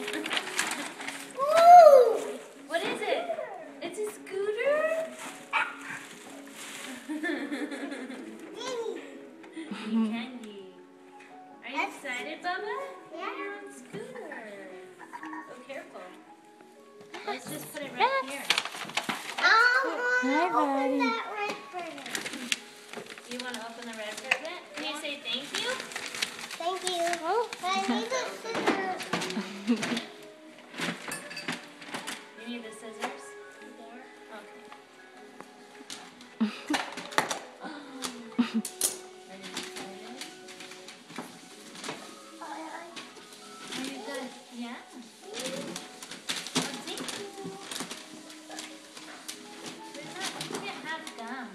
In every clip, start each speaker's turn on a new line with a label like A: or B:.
A: Ooh! What is it? It's a scooter? Candy. Are you excited, Bubba?
B: Yeah.
A: You're on scooter. Oh, careful. Let's just put it right here.
B: Hi,
C: buddy.
B: that red present.
A: You want to open the red present? Can you say thank you?
B: Thank you.
C: Oh.
B: I need the scissors.
A: You need the scissors? Okay. Are you excited? Are you good? Yeah. Oh, thank you. You can't have gum.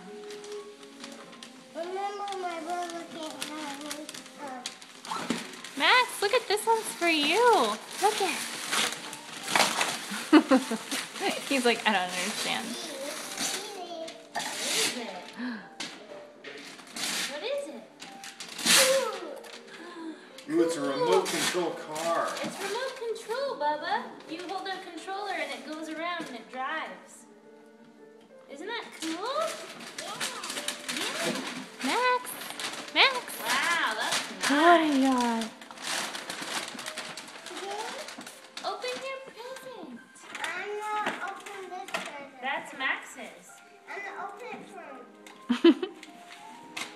B: Remember, my brother can't have me.
C: Max, look at this one's for you. Look at. He's like, I don't understand.
A: What is it? What is it?
D: Ooh, it's a remote control car.
A: It's remote control, Bubba. You hold the controller and it goes around and it drives. Isn't that cool? Yeah.
C: Max. Max.
A: Wow, that's
C: What
A: nice.
C: do you got?
A: Open your present.
B: I'm gonna open this present.
A: That's Max's.
B: I'm gonna open it first.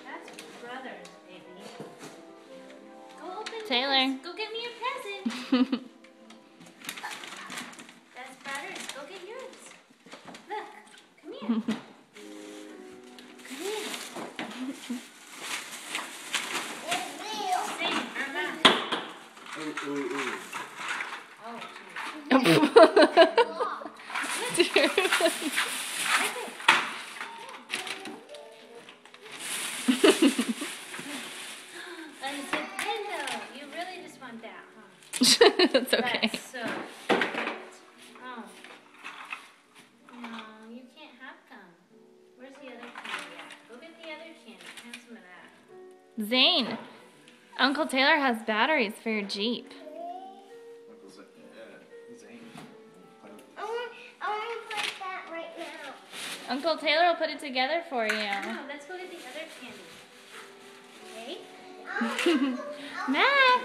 A: That's brother's, baby. Go open
C: Taylor.
A: yours. Go get me a present. That's brother's. Go get yours. Look. Come here. Come here.
B: It's real.
A: Say, Irma.
D: Ooh, ooh, ooh.
A: Oh, a Nintendo. You really just want that, huh?
C: It's okay.
A: That's so cute. Oh. No, you can't have gum. Where's the other candy at? Go get the other candy. Have some of that.
C: Zane, Uncle Taylor has batteries for your Jeep.
D: Uncle Zane.
B: I want to put that right now.
C: Uncle Taylor will put it together for you.
A: No, let's go get the other candy. Okay?
C: Max.